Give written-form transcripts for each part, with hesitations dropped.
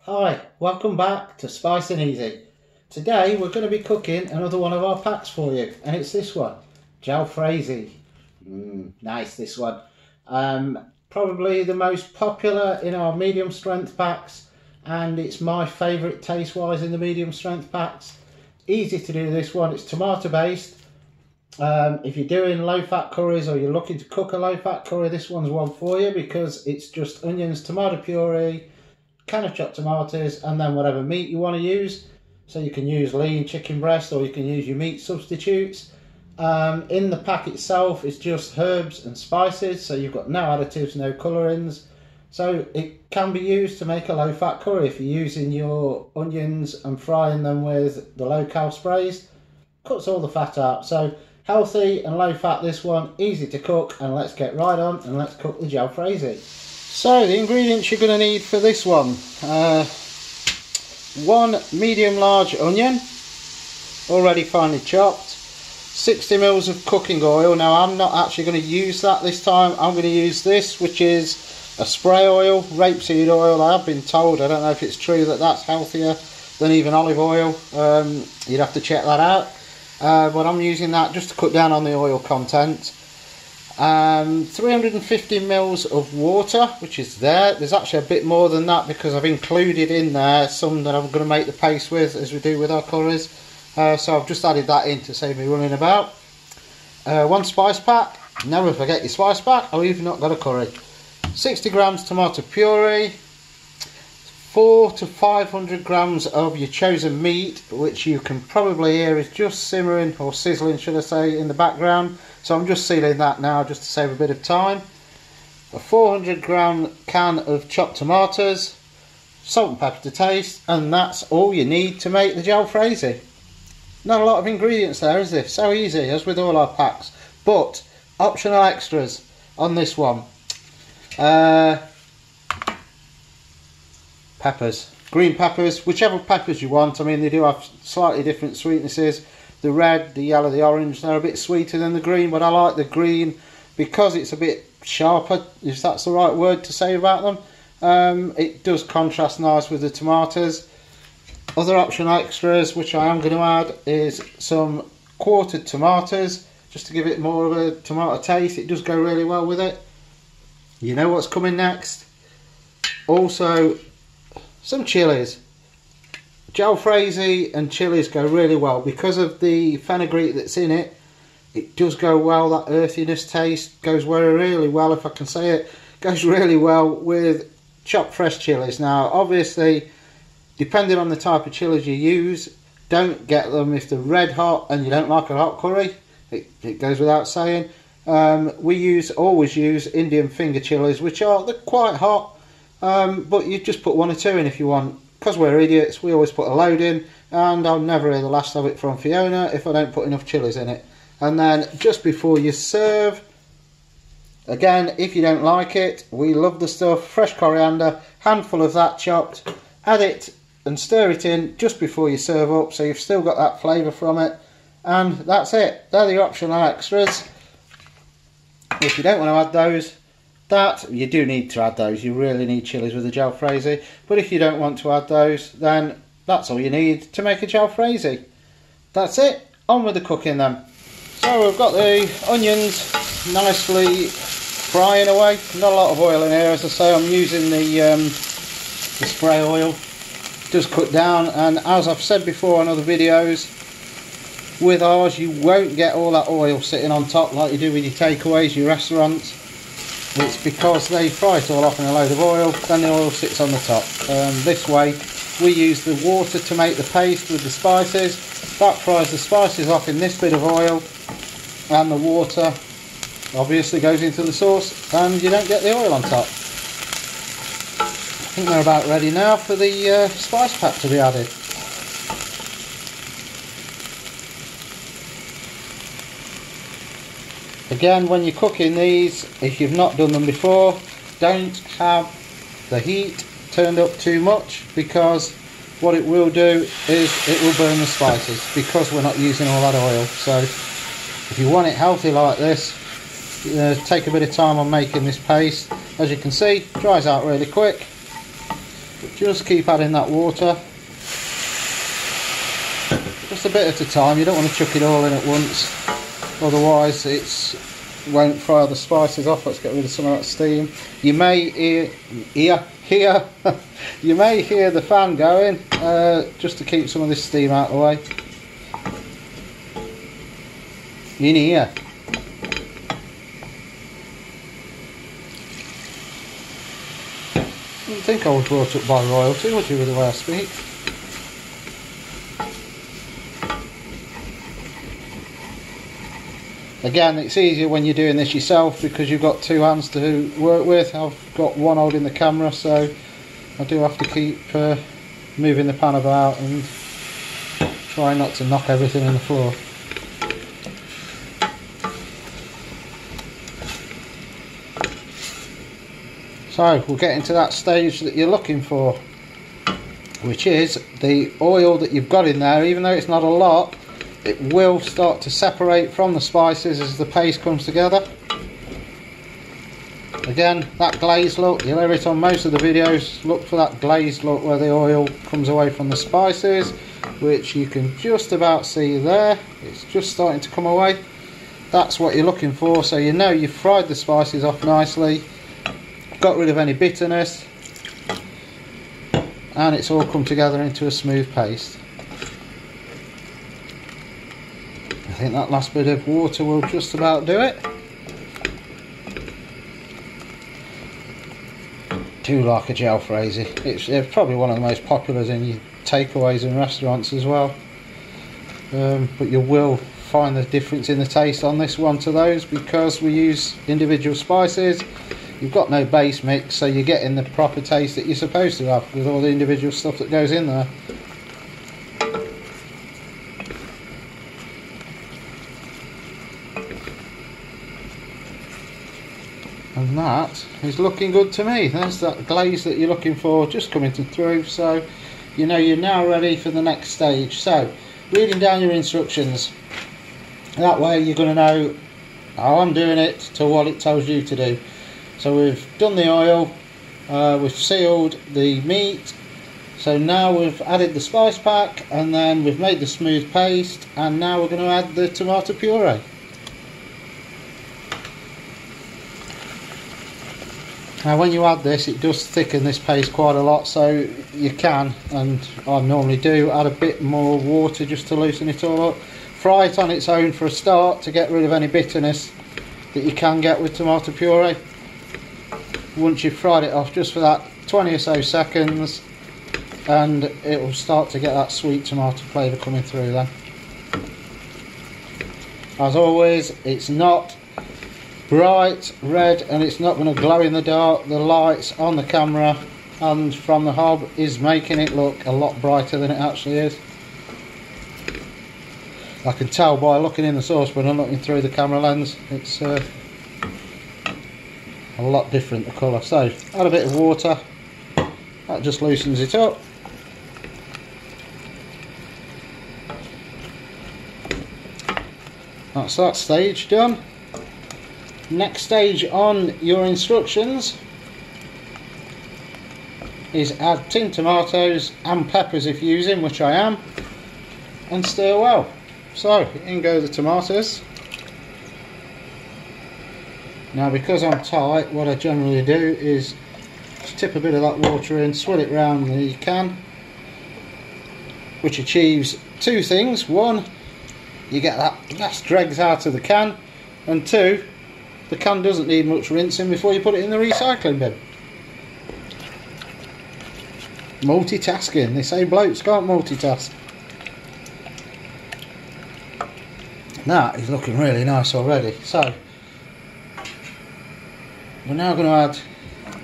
Hi, welcome back to Spice and Easy. Today we're going to be cooking another one of our packs for you, and it's this one, Jalfrezi. Nice, this one. Probably the most popular in our medium strength packs, and it's my favourite taste wise in the medium strength packs. Easy to do this one, it's tomato based. If you're doing low fat curries or you're looking to cook a low fat curry, this one's one for you because it's just onions, tomato puree, can of chopped tomatoes, and then whatever meat you want to use. So you can use lean chicken breast or you can use your meat substitutes. In the pack itself it's just herbs and spices, so you've got no additives, no colourings. So it can be used to make a low fat curry if you're using your onions and frying them with the low cal sprays. Cuts all the fat out. So healthy and low fat this one, easy to cook, and let's get right on and let's cook the Jalfrezi. So the ingredients you're going to need for this one: one medium large onion, already finely chopped, 60 ml of cooking oil. Now I'm not actually going to use that this time, I'm going to use this, which is a spray oil, rapeseed oil. I have been told, I don't know if it's true, that that's healthier than even olive oil. You'd have to check that out, but I'm using that just to cut down on the oil content. 350 ml of water, which is there. There's actually a bit more than that because I've included in there some that I'm going to make the paste with, as we do with our curries. So I've just added that in to save me running about. One spice pack, never forget your spice pack or you've not got a curry. 60 grams tomato puree, 400 to 500 grams of your chosen meat, which you can probably hear is just simmering, or sizzling should I say, in the background. So I'm just sealing that now just to save a bit of time. A 400 gram can of chopped tomatoes, salt and pepper to taste, and that's all you need to make the Jalfrezi. Not a lot of ingredients there, is there? So easy, as with all our packs. But optional extras on this one. Peppers, green peppers, whichever peppers you want. I mean, they do have slightly different sweetnesses. The red, the yellow, the orange, they're a bit sweeter than the green, but I like the green because it's a bit sharper, if that's the right word to say about them. It does contrast nice with the tomatoes. Other optional extras which I am going to add is some quartered tomatoes, just to give it more of a tomato taste. It does go really well with it. You know what's coming next. Also some chilies. Jalfrezi and chilies go really well because of the fenugreek that's in it. It does go well, that earthiness taste goes really well, if I can say it, goes really well with chopped fresh chilies. Now obviously, depending on the type of chilies you use, don't get them if they're red hot and you don't like a hot curry. It goes without saying. We always use Indian finger chilies, which they're quite hot, but you just put one or two in if you want. Because we're idiots, we always put a load in, and I'll never hear the last of it from Fiona if I don't put enough chilies in it. And then just before you serve, again, if you don't like it, we love the stuff, fresh coriander, handful of that chopped, add it and stir it in just before you serve up, so you've still got that flavour from it. And that's it, they're the optional extras. If you don't want to add those, that you do need to add those. You really need chilies with the Jalfrezi, but if you don't want to add those, then that's all you need to make a Jalfrezi. That's it, on with the cooking then. So we've got the onions nicely frying away. Not a lot of oil in here, as I say. I'm using the spray oil, just cut down, and as I've said before on other videos, with ours you won't get all that oil sitting on top like you do with your takeaways, your restaurants. It's because they fry it all off in a load of oil, then the oil sits on the top. This way we use the water to make the paste with the spices. That fries the spices off in this bit of oil, and the water obviously goes into the sauce and you don't get the oil on top. I think they're about ready now for the spice pack to be added. Again, when you're cooking these, if you've not done them before, don't have the heat turned up too much, because what it will do is it will burn the spices, because we're not using all that oil. So if you want it healthy like this, take a bit of time on making this paste. As you can see, it dries out really quick. just keep adding that water. Just a bit at a time, you don't want to chuck it all in at once, otherwise it won't fry the spices off. Let's get rid of some of that steam. You may hear you may hear the fan going, just to keep some of this steam out of the way. In here. I didn't think I was brought up by royalty, would you, with the way I speak? Again, it's easier when you're doing this yourself because you've got two hands to work with. I've got one holding the camera, so I do have to keep moving the pan about and try not to knock everything on the floor. So we're getting to that stage that you're looking for, which is the oil that you've got in there. Even though it's not a lot, it will start to separate from the spices as the paste comes together. Again, that glazed look, you'll hear it on most of the videos. Look for that glazed look where the oil comes away from the spices, which you can just about see there. It's just starting to come away. That's what you're looking for, so you know you've fried the spices off nicely, got rid of any bitterness, and it's all come together into a smooth paste. I think that last bit of water will just about do it. Do like a Jalfrezi. It's probably one of the most popular in your takeaways in restaurants as well. But you will find the difference in the taste on this one to those, because we use individual spices. You've got no base mix, so you're getting the proper taste that you're supposed to have with all the individual stuff that goes in there. And that is looking good to me. There's that glaze that you're looking for just coming through, so you know you're now ready for the next stage. So, reading down your instructions. That way you're going to know how I'm doing it to what it tells you to do. So we've done the oil, we've sealed the meat, so now we've added the spice pack, and then we've made the smooth paste, and now we're going to add the tomato puree. Now when you add this, it does thicken this paste quite a lot, so you can, and I normally do, add a bit more water just to loosen it all up. Fry it on its own for a start to get rid of any bitterness that you can get with tomato puree. Once you've fried it off just for that 20 or so seconds, and it will start to get that sweet tomato flavour coming through then. As always, it's not bright red and it's not going to glow in the dark. The lights on the camera and from the hob is making it look a lot brighter than it actually is. I can tell by looking in the saucepan and looking through the camera lens, it's a lot different, the colour. So add a bit of water, that just loosens it up. That's that stage done. Next stage on your instructions is add tinned tomatoes and peppers if you're using, which I am, and stir well. So in go the tomatoes. Now because I'm tight, what I generally do is just tip a bit of that water in, swill it round the can, which achieves two things. One, you get that last dregs out of the can, and two, the can doesn't need much rinsing before you put it in the recycling bin. Multitasking, they say blokes can't multitask. That is looking really nice already. So we're now going to add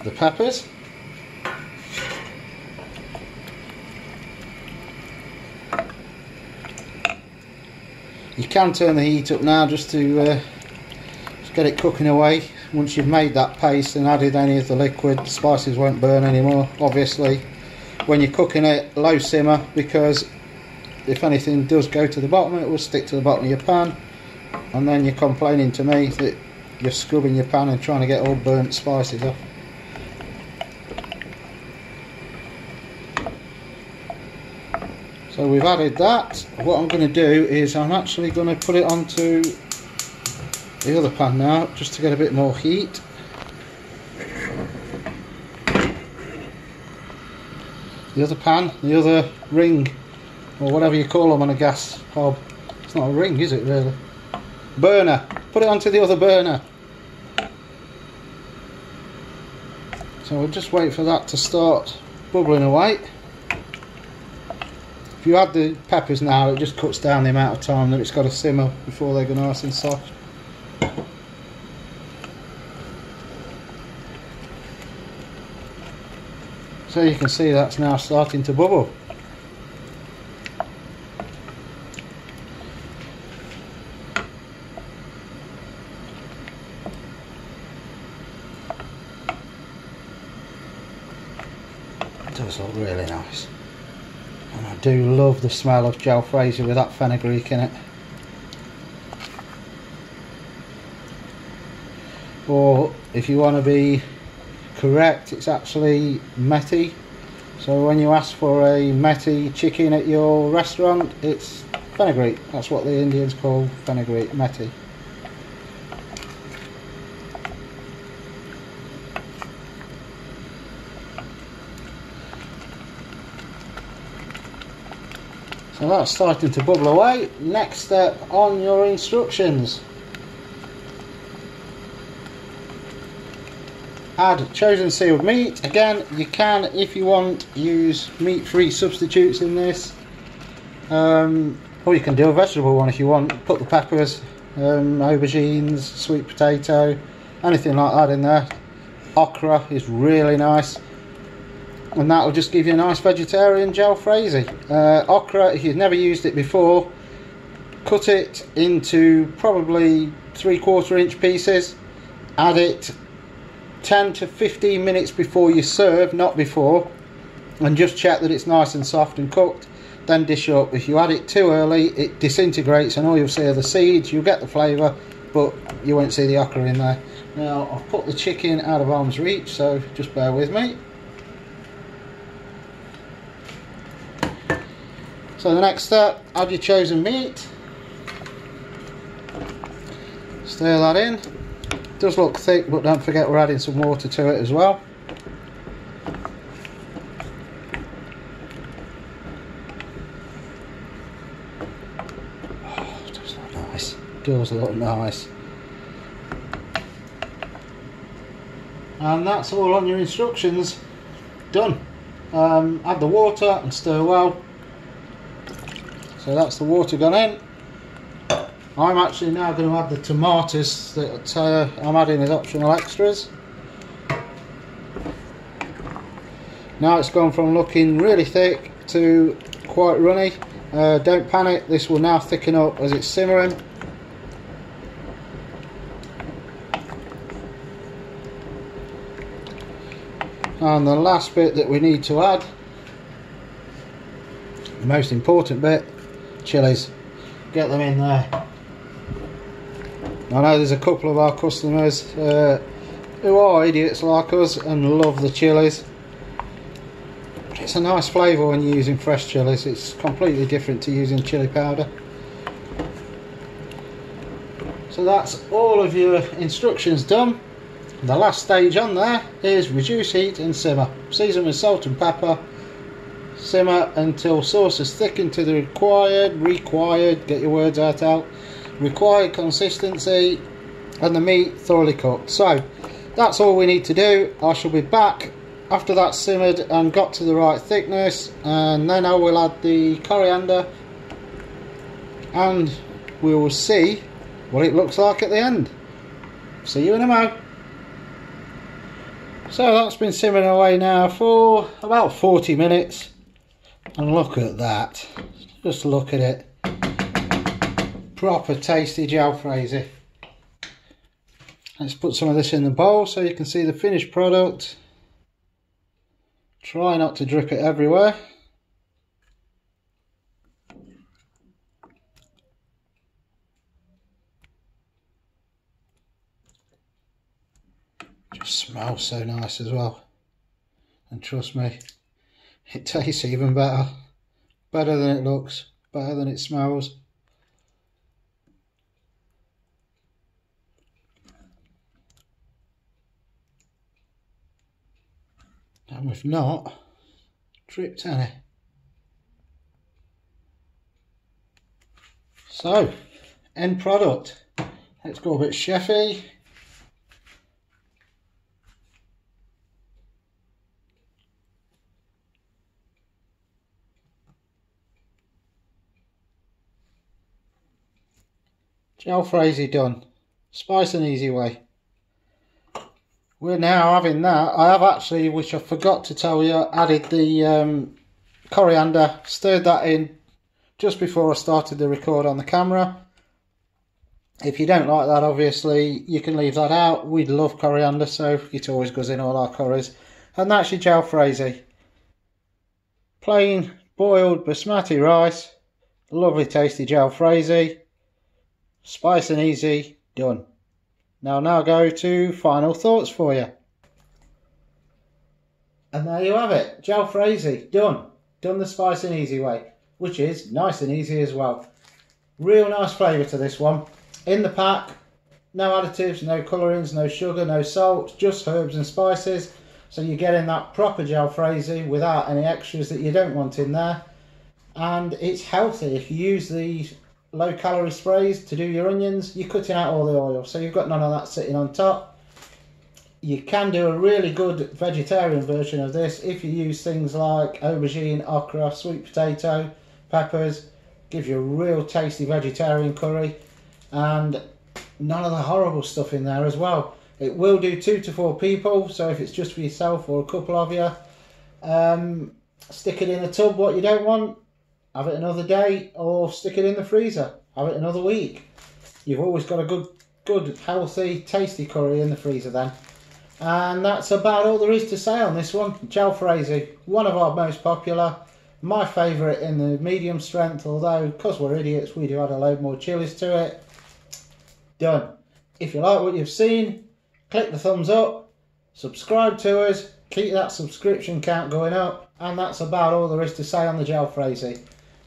the peppers. You can turn the heat up now just to just get it cooking away. Once you've made that paste and added any of the liquid, the spices won't burn anymore. Obviously when you're cooking it, low simmer, because if anything does go to the bottom, it will stick to the bottom of your pan, and then you're complaining to me that you're scrubbing your pan and trying to get all burnt spices off. So we've added that. What I'm going to do is I'm actually going to put it onto the other pan now, just to get a bit more heat. The other pan, the other ring, or whatever you call them on a gas hob. It's not a ring, is it really? Burner. Put it onto the other burner. So we'll just wait for that to start bubbling away. If you add the peppers now, it just cuts down the amount of time that it's got to simmer before they go nice and soft. So you can see that's now starting to bubble. It does look really nice. And I do love the smell of Jalfrezi with that fenugreek in it. Or if you want to be correct, it's actually meti. So when you ask for a meti chicken at your restaurant, it's fenugreek. That's what the Indians call fenugreek, meti. So that's starting to bubble away. Next step on your instructions. Add chosen sealed meat. Again, you can, if you want, use meat-free substitutes in this. Or you can do a vegetable one if you want. Put the peppers, aubergines, sweet potato, anything like that in there. Okra is really nice. And that will just give you a nice vegetarian Jalfrezi. Okra, if you've never used it before, cut it into probably 3/4 inch pieces. Add it 10 to 15 minutes before you serve, not before, and just check that it's nice and soft and cooked. Then dish up. If you add it too early, it disintegrates and all you'll see are the seeds. You'll get the flavour, but you won't see the okra in there. Now I've put the chicken out of arm's reach, so just bear with me. So the next step, add your chosen meat. Stir that in. It does look thick, but don't forget we're adding some water to it as well. Oh, it does look nice. It does look nice. And that's all on your instructions. Done. Add the water and stir well. So that's the water gone in. I'm actually now going to add the tomatoes that I'm adding as optional extras. Now it's gone from looking really thick to quite runny. Don't panic, this will now thicken up as it's simmering. And the last bit that we need to add, the most important bit, chilies. Get them in there. I know there's a couple of our customers who are idiots like us and love the chilies. But it's a nice flavour when you're using fresh chilies. It's completely different to using chili powder. So that's all of your instructions done. The last stage on there is reduce heat and simmer. Season with salt and pepper. Simmer until sauce is thickened to the required, get your words out, required consistency, and the meat thoroughly cooked. So that's all we need to do. I shall be back after that's simmered and got to the right thickness, and then I will add the coriander and we will see what it looks like at the end. See you in a mo. So that's been simmering away now for about 40 minutes. And look at that, just look at it, proper tasty Jalfrezi. Let's put some of this in the bowl so you can see the finished product. Try not to drip it everywhere. Just smells so nice as well, and trust me, it tastes even better. Better than it looks, better than it smells. And if not, drip tanny. So, end product. Let's go a bit chefy. Jalfrezi done. Spice and easy way. We're now having that. I have actually, which I forgot to tell you, added the coriander, stirred that in just before I started the record on the camera. If you don't like that, obviously, you can leave that out. We love coriander, so it always goes in all our curries. And that's your Jalfrezi. Plain boiled basmati rice, lovely tasty Jalfrezi. Spice and easy, done. Now go to final thoughts for you. And there you have it, Jalfrezi, done. Done the spice and easy way, which is nice and easy as well. Real nice flavour to this one. In the pack, no additives, no colourings, no sugar, no salt, just herbs and spices. So you're getting that proper Jalfrezi without any extras that you don't want in there. And it's healthy. If you use these low calorie sprays to do your onions, you're cutting out all the oil, so you've got none of that sitting on top. You can do a really good vegetarian version of this if you use things like aubergine, okra, sweet potato, peppers. Gives you a real tasty vegetarian curry, and none of the horrible stuff in there as well. It will do 2 to 4 people, so if it's just for yourself or a couple of you, stick it in a tub. What you don't want, have it another day, or stick it in the freezer, have it another week. You've always got a good, healthy, tasty curry in the freezer then. And that's about all there is to say on this one. Jalfrezi, one of our most popular, my favourite in the medium strength, although because we're idiots we do add a load more chilies to it. Done. If you like what you've seen, click the thumbs up, subscribe to us, keep that subscription count going up, and that's about all there is to say on the Jalfrezi.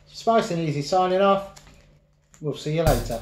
Spice and easy signing off. We'll see you later.